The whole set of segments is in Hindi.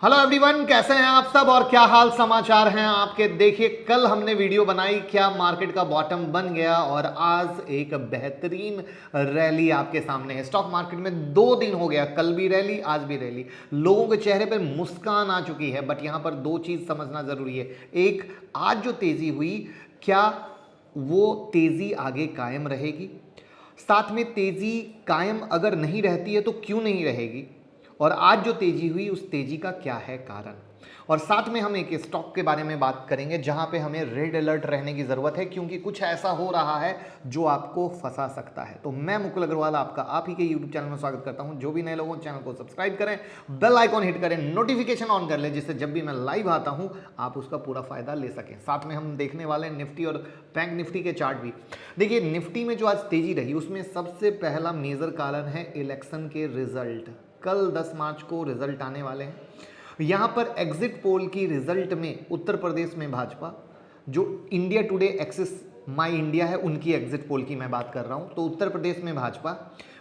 हेलो एवरीवन, कैसे हैं आप सब और क्या हाल समाचार हैं आपके। देखिए, कल हमने वीडियो बनाई क्या मार्केट का बॉटम बन गया और आज एक बेहतरीन रैली आपके सामने है। स्टॉक मार्केट में 2 दिन हो गया, कल भी रैली आज भी रैली, लोगों के चेहरे पे मुस्कान आ चुकी है। बट यहां पर दो चीज समझना जरूरी है। एक, आज जो तेजी हुई क्या वो तेजी आगे कायम रहेगी, साथ में तेजी कायम अगर नहीं रहती है तो क्यों नहीं रहेगी, और आज जो तेजी हुई उस तेजी का क्या है कारण, और साथ में हम एक स्टॉक के बारे में बात करेंगे जहां पे हमें रेड अलर्ट रहने की जरूरत है क्योंकि कुछ ऐसा हो रहा है जो आपको फंसा सकता है। तो मैं मुकुल अग्रवाल आपका आप ही के यूट्यूब चैनल में स्वागत करता हूं। जो भी नए लोगों चैनल को सब्सक्राइब करें, बेल आइकॉन हिट करें, नोटिफिकेशन ऑन कर लें जिससे जब भी मैं लाइव आता हूं आप उसका पूरा फायदा ले सकें। साथ में हम देखने वाले हैं निफ्टी और बैंक निफ्टी के चार्ट भी। देखिए, निफ्टी में जो आज तेजी रही उसमें सबसे पहला मेजर कारण है इलेक्शन के रिजल्ट। कल 10 मार्च को रिजल्ट आने वाले हैं। यहां पर एग्जिट पोल की रिजल्ट में उत्तर प्रदेश में भाजपा, जो इंडिया टुडे एक्सिस माई इंडिया है उनकी एग्जिट पोल की मैं बात कर रहा हूं, तो उत्तर प्रदेश में भाजपा,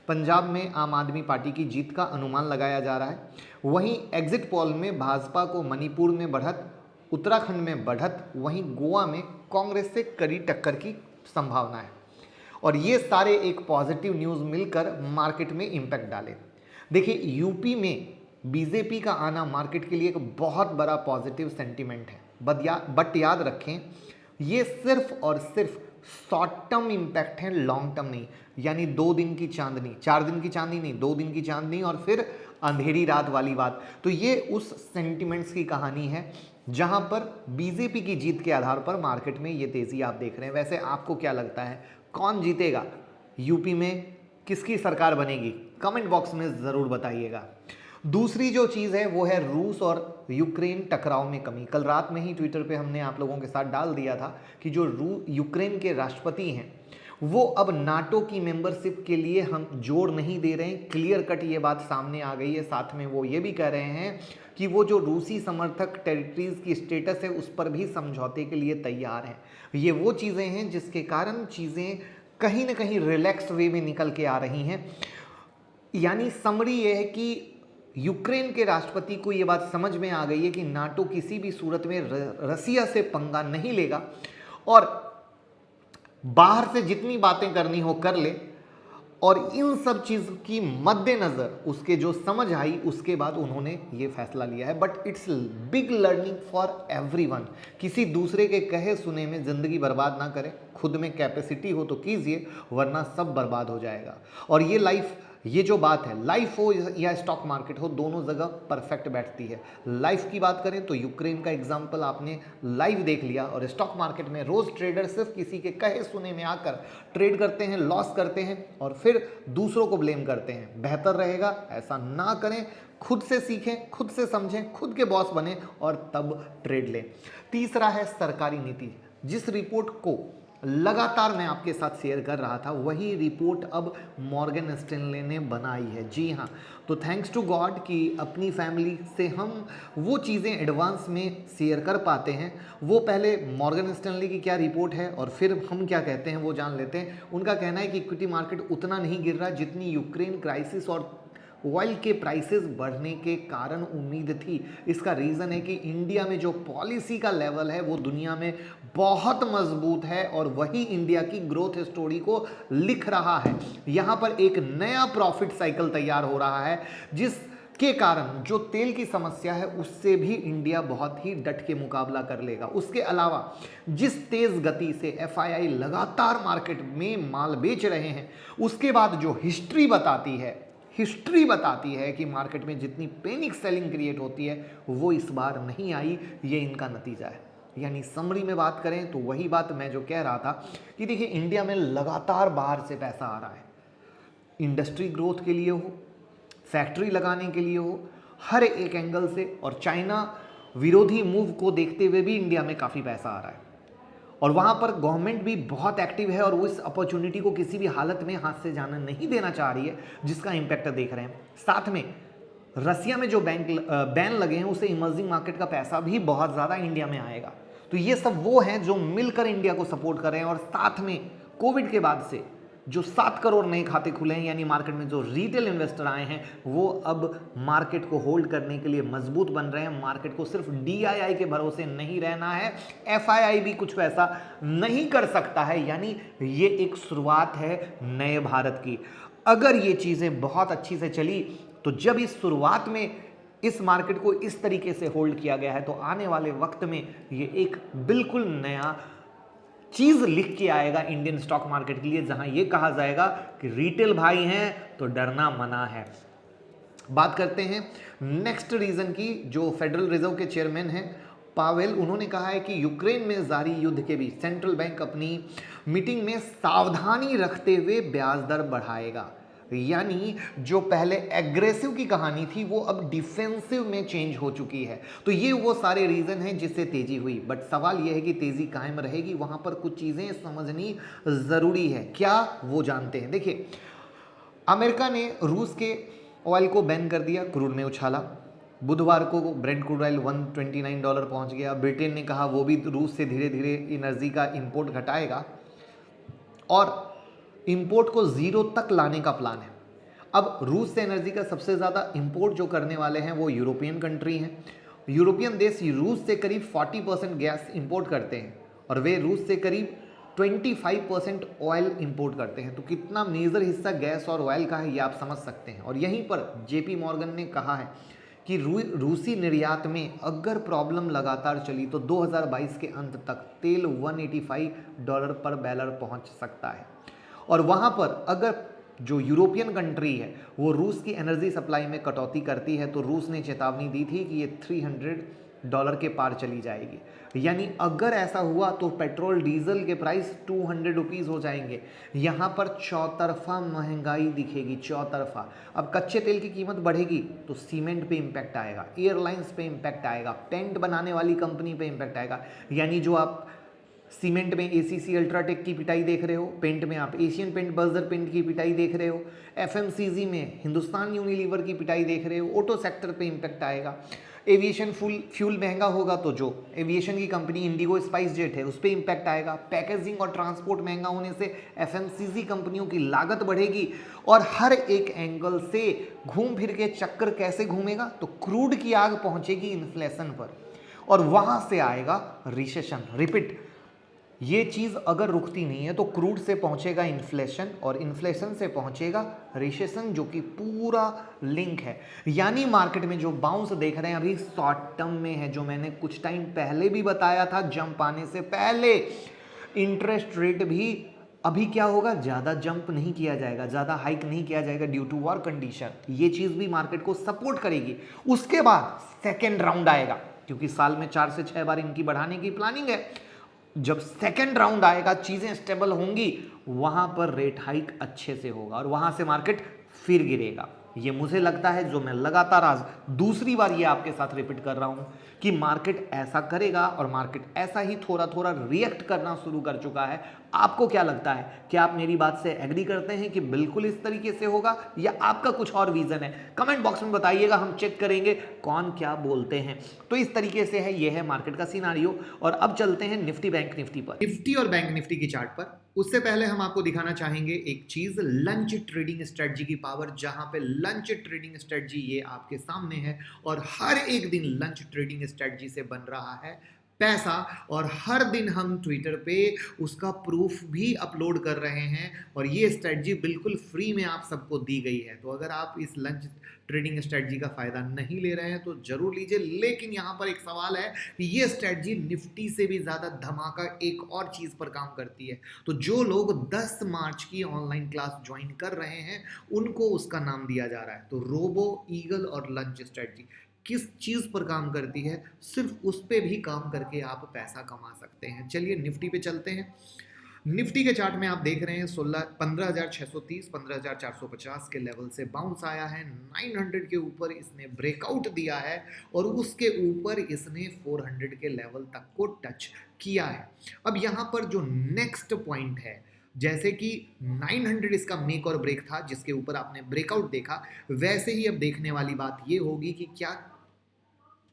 पंजाब में आम आदमी पार्टी की जीत का अनुमान लगाया जा रहा है। वहीं एग्जिट पोल में भाजपा को मणिपुर में बढ़त, उत्तराखंड में बढ़त, वहीं गोवा में कांग्रेस से कड़ी टक्कर की संभावना है। और ये सारे एक पॉजिटिव न्यूज़ मिलकर मार्केट में इंपैक्ट डाले। देखिए, यूपी में बीजेपी का आना मार्केट के लिए एक बहुत बड़ा पॉजिटिव सेंटीमेंट है। बट याद रखें, ये सिर्फ और सिर्फ शॉर्ट टर्म इंपैक्ट है, लॉन्ग टर्म नहीं। यानी 2 दिन की चांदनी, 4 दिन की चांदनी नहीं, 2 दिन की चांदनी और फिर अंधेरी रात वाली बात। तो ये उस सेंटिमेंट्स की कहानी है जहां पर बीजेपी की जीत के आधार पर मार्केट में ये तेजी आप देख रहे हैं। वैसे आपको क्या लगता है, कौन जीतेगा यूपी में, किसकी सरकार बनेगी, कमेंट बॉक्स में ज़रूर बताइएगा। दूसरी जो चीज़ है वो है रूस और यूक्रेन टकराव में कमी। कल रात में ही ट्विटर पे हमने आप लोगों के साथ डाल दिया था कि जो यूक्रेन के राष्ट्रपति हैं वो अब नाटो की मेंबरशिप के लिए हम जोर नहीं दे रहे हैं। क्लियर कट ये बात सामने आ गई है। साथ में वो ये भी कह रहे हैं कि वो जो रूसी समर्थक टेरिटरीज की स्टेटस है उस पर भी समझौते के लिए तैयार हैं। ये वो चीज़ें हैं जिसके कारण चीज़ें कहीं ना कहीं रिलैक्स वे में निकल के आ रही हैं। यानी समरी ये है कि यूक्रेन के राष्ट्रपति को ये बात समझ में आ गई है कि नाटो किसी भी सूरत में रसिया से पंगा नहीं लेगा और बाहर से जितनी बातें करनी हो कर ले। और इन सब चीज़ की मद्देनज़र उसके जो समझ आई उसके बाद उन्होंने ये फैसला लिया है। But it's big learning for everyone. किसी दूसरे के कहे सुने में ज़िंदगी बर्बाद ना करें। खुद में कैपेसिटी हो तो कीजिए, वरना सब बर्बाद हो जाएगा। और ये लाइफ, ये जो बात है, लाइफ हो या स्टॉक मार्केट हो, दोनों जगह परफेक्ट बैठती है। लाइफ की बात करें तो यूक्रेन का एग्जांपल आपने लाइव देख लिया, और स्टॉक मार्केट में रोज ट्रेडर सिर्फ किसी के कहे सुने में आकर ट्रेड करते हैं, लॉस करते हैं और फिर दूसरों को ब्लेम करते हैं। बेहतर रहेगा ऐसा ना करें, खुद से सीखें, खुद से समझें, खुद के बॉस बने और तब ट्रेड लें। तीसरा है सरकारी नीति। जिस रिपोर्ट को लगातार मैं आपके साथ शेयर कर रहा था वही रिपोर्ट अब मॉर्गन स्टैनली ने बनाई है। जी हाँ, तो थैंक्स टू गॉड कि अपनी फैमिली से हम वो चीज़ें एडवांस में शेयर कर पाते हैं। वो पहले मॉर्गन स्टैनली की क्या रिपोर्ट है और फिर हम क्या कहते हैं वो जान लेते हैं। उनका कहना है कि इक्विटी मार्केट उतना नहीं गिर रहा जितनी यूक्रेन क्राइसिस और ऑयल के प्राइसेस बढ़ने के कारण उम्मीद थी। इसका रीज़न है कि इंडिया में जो पॉलिसी का लेवल है वो दुनिया में बहुत मजबूत है और वही इंडिया की ग्रोथ स्टोरी को लिख रहा है। यहाँ पर एक नया प्रॉफिट साइकिल तैयार हो रहा है जिसके कारण जो तेल की समस्या है उससे भी इंडिया बहुत ही डट के मुकाबला कर लेगा। उसके अलावा जिस तेज गति से एफआईआई लगातार मार्केट में माल बेच रहे हैं, उसके बाद जो हिस्ट्री बताती है कि मार्केट में जितनी पैनिक सेलिंग क्रिएट होती है वो इस बार नहीं आई। ये इनका नतीजा है। यानी समरी में बात करें तो वही बात मैं जो कह रहा था कि देखिए, इंडिया में लगातार बाहर से पैसा आ रहा है, इंडस्ट्री ग्रोथ के लिए हो, फैक्ट्री लगाने के लिए हो, हर एक एंगल से। और चाइना विरोधी मूव को देखते हुए भी इंडिया में काफ़ी पैसा आ रहा है और वहाँ पर गवर्नमेंट भी बहुत एक्टिव है और वो इस अपॉर्चुनिटी को किसी भी हालत में हाथ से जाना नहीं देना चाह रही है, जिसका इम्पैक्ट देख रहे हैं। साथ में रसिया में जो बैन लगे हैं उससे इमर्जिंग मार्केट का पैसा भी बहुत ज़्यादा इंडिया में आएगा। तो ये सब वो हैं जो मिलकर इंडिया को सपोर्ट कर रहे हैं। और साथ में कोविड के बाद से जो 7 करोड़ नए खाते खुले हैं, यानी मार्केट में जो रिटेल इन्वेस्टर आए हैं वो अब मार्केट को होल्ड करने के लिए मजबूत बन रहे हैं। मार्केट को सिर्फ DII के भरोसे नहीं रहना है, FII भी कुछ पैसा नहीं कर सकता है, यानी ये एक शुरुआत है नए भारत की। अगर ये चीजें बहुत अच्छी से चली तो जब इस शुरुआत में इस मार्केट को इस तरीके से होल्ड किया गया है तो आने वाले वक्त में ये एक बिल्कुल नया चीज लिख के आएगा इंडियन स्टॉक मार्केट के लिए, जहां ये कहा जाएगा कि रिटेल भाई हैं तो डरना मना है। बात करते हैं नेक्स्ट रीजन की, जो फेडरल रिजर्व के चेयरमैन हैं पावेल, उन्होंने कहा है कि यूक्रेन में जारी युद्ध के बीच सेंट्रल बैंक अपनी मीटिंग में सावधानी रखते हुए ब्याज दर बढ़ाएगा। यानी जो पहले एग्रेसिव की कहानी थी वो अब डिफेंसिव में चेंज हो चुकी है। तो ये वो सारे रीजन हैं जिससे तेजी हुई, बट सवाल ये है कि तेजी कायम रहेगी, वहां पर कुछ चीजें समझनी जरूरी है। क्या, वो जानते हैं। देखिए, अमेरिका ने रूस के ऑयल को बैन कर दिया, क्रूड में उछाला। बुधवार को ब्रेंट क्रूड ऑयल $129 पहुंच गया। ब्रिटेन ने कहा वो भी रूस से धीरे धीरे एनर्जी का इंपोर्ट घटाएगा और इंपोर्ट को जीरो तक लाने का प्लान है। अब रूस से एनर्जी का सबसे ज़्यादा इंपोर्ट जो करने वाले हैं वो यूरोपियन कंट्री हैं। यूरोपियन देश रूस से करीब 40% गैस इंपोर्ट करते हैं और वे रूस से करीब 25% ऑयल इंपोर्ट करते हैं। तो कितना मेजर हिस्सा गैस और ऑयल का है ये आप समझ सकते हैं। और यहीं पर JP मॉर्गन ने कहा है कि रूसी निर्यात में अगर प्रॉब्लम लगातार चली तो 2022 के अंत तक तेल $185 पर बैरल पहुंच सकता है। और वहाँ पर अगर जो यूरोपियन कंट्री है वो रूस की एनर्जी सप्लाई में कटौती करती है तो रूस ने चेतावनी दी थी कि ये $300 के पार चली जाएगी। यानी अगर ऐसा हुआ तो पेट्रोल डीजल के प्राइस 200 रुपीज़ हो जाएंगे। यहाँ पर चौतरफा महंगाई दिखेगी, चौतरफा। अब कच्चे तेल की कीमत बढ़ेगी तो सीमेंट पे इम्पैक्ट आएगा, एयरलाइंस पे इम्पैक्ट आएगा, पेंट बनाने वाली कंपनी पे इम्पैक्ट आएगा। यानी जो आप सीमेंट में ACC अल्ट्राटेक की पिटाई देख रहे हो, पेंट में आप एशियन पेंट बर्जर पेंट की पिटाई देख रहे हो, FMCG में हिंदुस्तान यूनिलीवर की पिटाई देख रहे हो, ऑटो सेक्टर पे इम्पैक्ट आएगा। एविएशन फ्यूल महंगा होगा तो जो एविएशन की कंपनी इंडिगो स्पाइस जेट है उस पर इम्पैक्ट आएगा। पैकेजिंग और ट्रांसपोर्ट महंगा होने से FMCG कंपनियों की लागत बढ़ेगी और हर एक एंगल से घूम फिर के चक्कर कैसे घूमेगा, तो क्रूड की आग पहुंचेगी इन्फ्लेशन पर और वहां से आएगा रिसेशन। रिपीट, ये चीज अगर रुकती नहीं है तो क्रूड से पहुंचेगा इन्फ्लेशन और इन्फ्लेशन से पहुंचेगा रिसेशन, जो कि पूरा लिंक है। यानी मार्केट में जो बाउंस देख रहे हैं अभी शॉर्ट टर्म में है, जो मैंने कुछ टाइम पहले भी बताया था, जंप आने से पहले इंटरेस्ट रेट भी अभी क्या होगा, ज्यादा जंप नहीं किया जाएगा, ज्यादा हाइक नहीं किया जाएगा ड्यू टू वॉर कंडीशन। ये चीज भी मार्केट को सपोर्ट करेगी। उसके बाद सेकेंड राउंड आएगा, क्योंकि साल में 4 से 6 बार इनकी बढ़ाने की प्लानिंग है। जब सेकेंड राउंड आएगा, चीजें स्टेबल होंगी, वहां पर रेट हाइक अच्छे से होगा और वहां से मार्केट फिर गिरेगा। ये मुझे लगता है, जो मैं लगातार आज दूसरी बार ये आपके साथ रिपीट कर रहा हूं कि मार्केट ऐसा करेगा और मार्केट ऐसा ही थोड़ा थोड़ा रिएक्ट करना शुरू कर चुका है। आपको क्या लगता है, क्या आप मेरी बात से एग्री करते हैं कि बिल्कुल इस तरीके से होगा या आपका कुछ और विजन है? कमेंट बॉक्स में बताइएगा, हम चेक करेंगे कौन क्या बोलते हैं। तो इस तरीके से है, ये है मार्केट का सिनारियो। और अब चलते हैं निफ्टी बैंक निफ्टी पर, निफ्टी और बैंक निफ्टी की चार्ट पर। उससे पहले हम आपको दिखाना चाहेंगे एक चीज, लंच ट्रेडिंग स्ट्रेटजी की पावर, जहां पे लंच ट्रेडिंग स्ट्रेटजी ये आपके सामने है और हर एक दिन लंच ट्रेडिंग स्ट्रेटजी से बन रहा है पैसा और हर दिन हम ट्विटर पे उसका प्रूफ भी अपलोड कर रहे हैं और ये स्ट्रेटजी बिल्कुल फ्री में आप सबको दी गई है। तो अगर आप इस लंच ट्रेडिंग स्ट्रेटजी का फायदा नहीं ले रहे हैं तो जरूर लीजिए। लेकिन यहां पर एक सवाल है कि ये स्ट्रेटजी निफ्टी से भी ज्यादा धमाका एक और चीज पर काम करती है। तो जो लोग 10 मार्च की ऑनलाइन क्लास ज्वाइन कर रहे हैं उनको उसका नाम दिया जा रहा है। तो रोबो, ईगल और लंच स्ट्रेटजी किस चीज पर काम करती है, सिर्फ उस पे भी काम करके आप पैसा कमा सकते हैं। चलिए निफ्टी पे चलते हैं। निफ्टी के चार्ट में आप देख रहे हैं 15,630 15,450 के लेवल से बाउंस आया है, 900 के ऊपर इसने ब्रेकआउट दिया है और उसके ऊपर इसने 400 के लेवल तक को टच किया है। अब यहां पर जो नेक्स्ट पॉइंट है, जैसे कि 900 इसका मेक और ब्रेक था जिसके ऊपर आपने ब्रेकआउट देखा, वैसे ही अब देखने वाली बात ये होगी कि क्या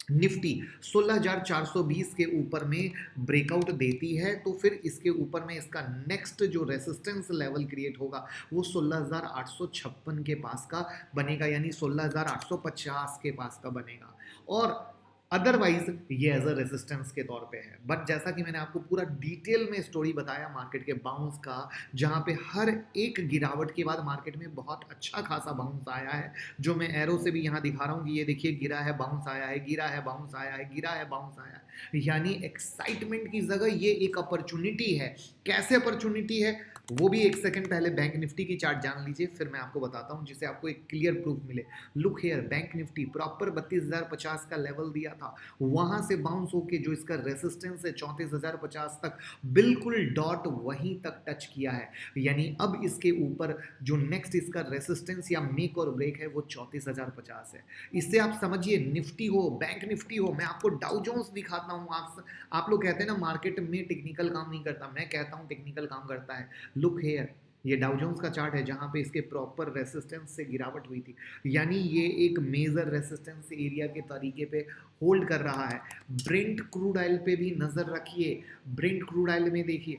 निफ्टी 16,420 के ऊपर में ब्रेकआउट देती है तो फिर इसके ऊपर में इसका नेक्स्ट जो रेसिस्टेंस लेवल क्रिएट होगा वो 16,856 के पास का बनेगा, यानी 16,850 के पास का बनेगा। और अदरवाइज ये एज अ रेजिस्टेंस के तौर पे है। बट जैसा कि मैंने आपको पूरा डिटेल में स्टोरी बताया मार्केट के बाउंस का, जहां पे हर एक गिरावट के बाद मार्केट में बहुत अच्छा खासा बाउंस आया है, जो मैं एरो से भी यहां दिखा रहा हूं कि ये देखिए गिरा है बाउंस आया है, गिरा है बाउंस आया है, गिरा है बाउंस आया है। यानी एक्साइटमेंट की जगह ये एक अपॉर्चुनिटी है। कैसे अपॉर्चुनिटी है वो भी एक सेकंड पहले बैंक निफ्टी की चार्ट जान लीजिए, फिर मैं आपको बताता हूं जिससे आपको एक क्लियर प्रूफ मिले। Look here, bank Nifty proper 32,050 का लेवल दिया था, वहां से बाउंस होके जो इसका रेसिस्टेंस है 34,050 तक, बिल्कुल डॉट वहीं तक टच किया है। यानी अब इसके ऊपर जो नेक्स्ट इसका रेसिस्टेंस या मेक और ब्रेक है वो 34,050 है। इससे आप समझिए निफ्टी हो, बैंक निफ्टी हो, मैं आपको डाउ जोन्स दिखाता हूं। आप लोग कहते हैं ना मार्केट में टेक्निकल काम नहीं करता, मैं कहता हूं टेक्निकल काम करता है। लुक हेयर, ये डाउ जोन्स का चार्ट है जहां पे इसके प्रॉपर रेसिस्टेंस से गिरावट हुई थी, यानी ये एक मेजर रेसिस्टेंस एरिया के तरीके पे होल्ड कर रहा है। ब्रेंट क्रूड ऑयल पे भी नजर रखिए, ब्रेंट क्रूड ऑयल में देखिए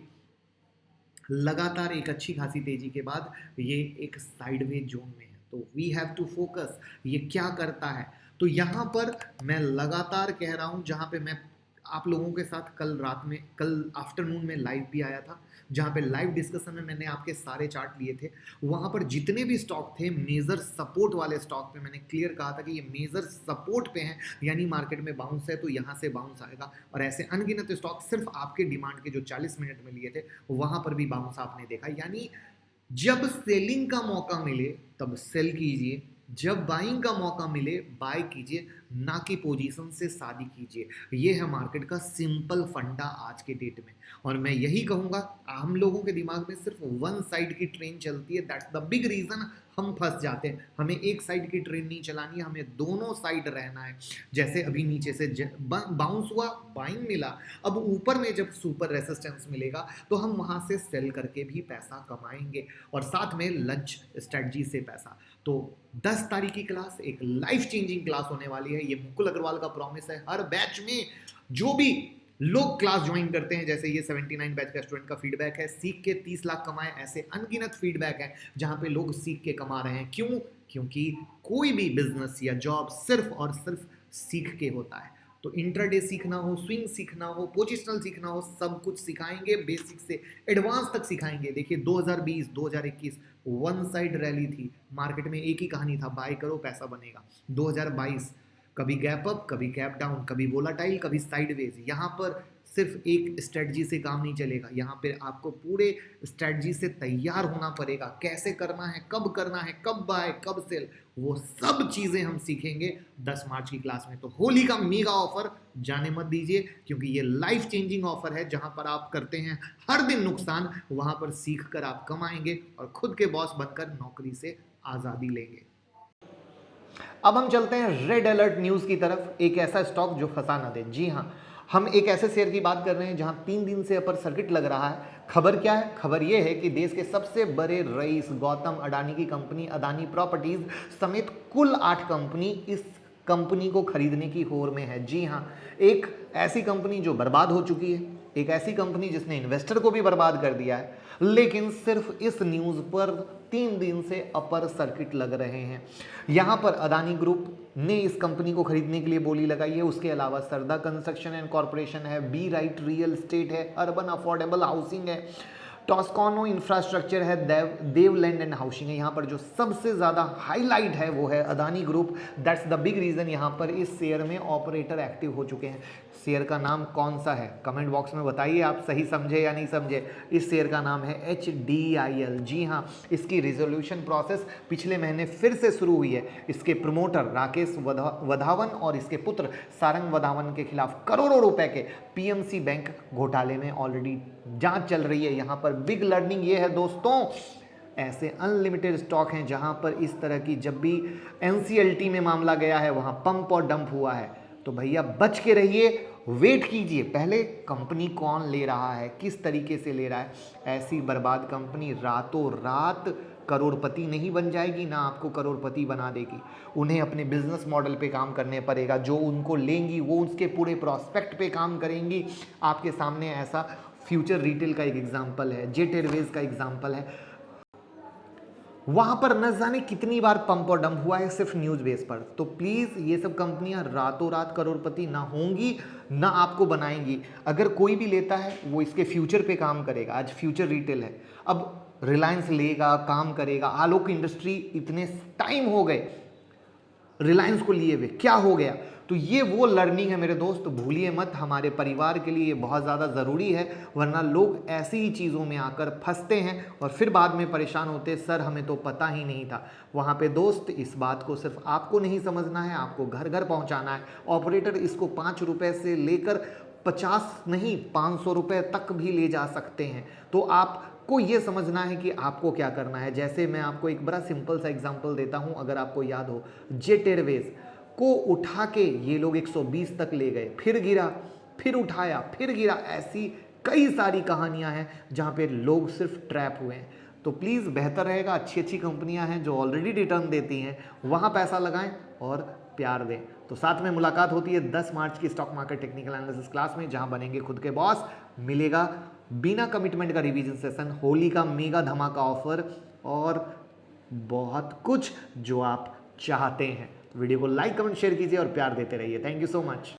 लगातार एक अच्छी खासी तेजी के बाद ये एक साइडवेज जोन में है, तो वी हैव टू फोकस ये क्या करता है। तो यहां पर मैं लगातार कह रहा हूं, जहां पे मैं आप लोगों के साथ कल आफ्टरनून में लाइव भी आया था, जहां पे लाइव डिस्कशन में मैंने आपके सारे चार्ट लिए थे, वहां पर जितने भी स्टॉक थे मेजर सपोर्ट वाले स्टॉक पे मैंने क्लियर कहा था कि ये मेजर सपोर्ट पे हैं, यानी मार्केट में बाउंस है तो यहां से बाउंस आएगा। और ऐसे अनगिनत स्टॉक सिर्फ आपके डिमांड के जो 40 मिनट में लिए थे वहां पर भी बाउंस आपने देखा। यानी जब सेलिंग का मौका मिले तब सेल कीजिए, जब बाइंग का मौका मिले बाय कीजिए, ना कि पोजीशन से शादी कीजिए। ये है मार्केट का सिंपल फंडा आज के डेट में। और मैं यही कहूंगा, हम लोगों के दिमाग में सिर्फ वन साइड की ट्रेन चलती है, दैट्स द बिग रीजन हम फंस जाते हैं। हमें एक साइड की ट्रेन नहीं चलानी है, हमें दोनों साइड रहना है। जैसे अभी नीचे से बाउंस हुआ, बाइंग मिला, अब ऊपर में जब सुपर रेसिस्टेंस मिलेगा तो हम वहां से सेल करके भी पैसा कमाएंगे, और साथ में लंच स्ट्रेटजी से पैसा। तो 10 तारीख की क्लास एक लाइफ चेंजिंग क्लास होने वाली है, ये मुकुल अग्रवाल का प्रॉमिस है। हर बैच में जो भी लोग क्लास ज्वाइन करते हैं, जैसे ये 79 बैच का स्टूडेंट का फीडबैक है, सीख के 30 लाख कमाए, ऐसे अनगिनत फीडबैक है जहां पे लोग सीख के कमा रहे हैं। क्यों? क्योंकि कोई भी बिजनेस या जॉब सिर्फ और सिर्फ सीख के होता है। तो इंट्राडे सीखना हो, स्विंग सीखना हो, पोजिशनल सीखना हो, सब कुछ सिखाएंगे, बेसिक से एडवांस तक सिखाएंगे। देखिए 2020 2021 वन साइड रैली थी, मार्केट में एक ही कहानी था, बाय करो पैसा बनेगा। 2022 कभी गैप अप, कभी गैप डाउन, कभी वोलाटाइल, कभी साइडवेज। यहाँ पर सिर्फ एक स्ट्रेटजी से काम नहीं चलेगा, यहाँ पे आपको पूरे स्ट्रेटजी से तैयार होना पड़ेगा। कैसे करना है, कब बाय, कब सेल, वो सब चीजें हम सीखेंगे 10 मार्च की क्लास में। तो होली का मेगा ऑफर जाने मत दीजिए, क्योंकि ये लाइफ चेंजिंग ऑफर है, जहां पर आप करते हैं हर दिन नुकसान, वहां पर सीख कर आप कमाएंगे और खुद के बॉस बनकर नौकरी से आजादी लेंगे। अब हम चलते हैं रेड अलर्ट न्यूज़ की तरफ, एक ऐसा स्टॉक जो फंसा ना दे। जी हाँ, हम एक ऐसे शेयर की बात कर रहे हैं जहां 3 दिन से अपर सर्किट लग रहा है। खबर क्या है? खबर यह है कि देश के सबसे बड़े रईस गौतम अडानी की कंपनी अदानी प्रॉपर्टीज समेत कुल 8 कंपनी इस कंपनी को खरीदने की होड़ में है। जी हाँ, एक ऐसी कंपनी जो बर्बाद हो चुकी है, एक ऐसी कंपनी जिसने इन्वेस्टर को भी बर्बाद कर दिया है, लेकिन सिर्फ इस न्यूज़ पर 3 दिन से अपर सर्किट लग रहे हैं। यहाँ पर अदानी ग्रुप ने इस कंपनी को खरीदने के लिए बोली लगाई है। उसके अलावा सरदा कंस्ट्रक्शन एंड कॉरपोरेशन है, बी राइट रियल एस्टेट है, अर्बन अफोर्डेबल हाउसिंग है, टॉस्कॉनो इंफ्रास्ट्रक्चर है, देव लैंड एंड हाउसिंग है। यहाँ पर जो सबसे ज़्यादा हाईलाइट है वो है Adani group. That's the big reason यहाँ पर इस शेयर में ऑपरेटर एक्टिव हो चुके हैं। शेयर का नाम कौन सा है कमेंट बॉक्स में बताइए, आप सही समझे या नहीं समझे। इस शेयर का नाम है HDIL। जी हाँ, इसकी रिजोल्यूशन प्रोसेस पिछले महीने फिर से शुरू हुई है। इसके प्रमोटर राकेश वधावन और इसके पुत्र सारंग वधावन के खिलाफ करोड़ों रुपए के PMC बैंक घोटाले में ऑलरेडी जांच चल रही है। यहाँ पर बिग लर्निंग ये है दोस्तों, ऐसे अनलिमिटेड स्टॉक हैं जहां पर इस तरह की जब भी NCLT में मामला गया है वहां पंप और डंप हुआ है, तो भैया बच के रहिए, वेट कीजिए। पहले कंपनी कौन ले रहा है, किस तरीके से ले रहा है। ऐसी बर्बाद कंपनी रातों रात करोड़पति नहीं बन जाएगी, ना आपको करोड़पति बना देगी। उन्हें अपने बिजनेस मॉडल पे काम करने पड़ेगा, जो उनको लेंगी वो उसके पूरे प्रॉस्पेक्ट पे काम करेंगी। आपके सामने ऐसा फ्यूचर रिटेल का एक एग्जाम्पल है, जेट एयरवेज का एग्जाम्पल है। वहां पर न जाने कितनी बार पंप और डंप हुआ है सिर्फ न्यूज बेस पर। तो प्लीज ये सब कंपनियां रातों रात करोड़पति ना होंगी, ना आपको बनाएंगी। अगर कोई भी लेता है वो इसके फ्यूचर पे काम करेगा। आज फ्यूचर रिटेल है, अब रिलायंस लेगा, काम करेगा। आलोक इंडस्ट्री इतने टाइम हो गए रिलायंस को लिए हुए, क्या हो गया? तो ये वो लर्निंग है मेरे दोस्त, भूलिए मत। हमारे परिवार के लिए ये बहुत ज़्यादा ज़रूरी है, वरना लोग ऐसी ही चीज़ों में आकर फंसते हैं और फिर बाद में परेशान होते, सर हमें तो पता ही नहीं था। वहाँ पे दोस्त इस बात को सिर्फ आपको नहीं समझना है, आपको घर घर पहुँचाना है। ऑपरेटर इसको 5 रुपये से लेकर 50 नहीं 500 रुपये तक भी ले जा सकते हैं। तो आपको ये समझना है कि आपको क्या करना है। जैसे मैं आपको एक बड़ा सिंपल सा एग्जांपल देता हूं, अगर आपको याद हो, जेट एयरवेज को उठा के ये लोग 120 तक ले गए, फिर गिरा, फिर उठाया, फिर गिरा। ऐसी कई सारी कहानियां हैं जहां पे लोग सिर्फ ट्रैप हुए हैं। तो प्लीज़ बेहतर रहेगा, अच्छी अच्छी कंपनियां हैं जो ऑलरेडी रिटर्न देती हैं, वहां पैसा लगाएं और प्यार दें। तो साथ में मुलाकात होती है 10 मार्च की stock market technical analysis class में, जहां बनेंगे खुद के बॉस। मिलेगा बिना कमिटमेंट का रिवीजन सेशन, होली का मेगा धमाका ऑफर और बहुत कुछ जो आप चाहते हैं। वीडियो को लाइक कमेंट शेयर कीजिए और प्यार देते रहिए। Thank you so much.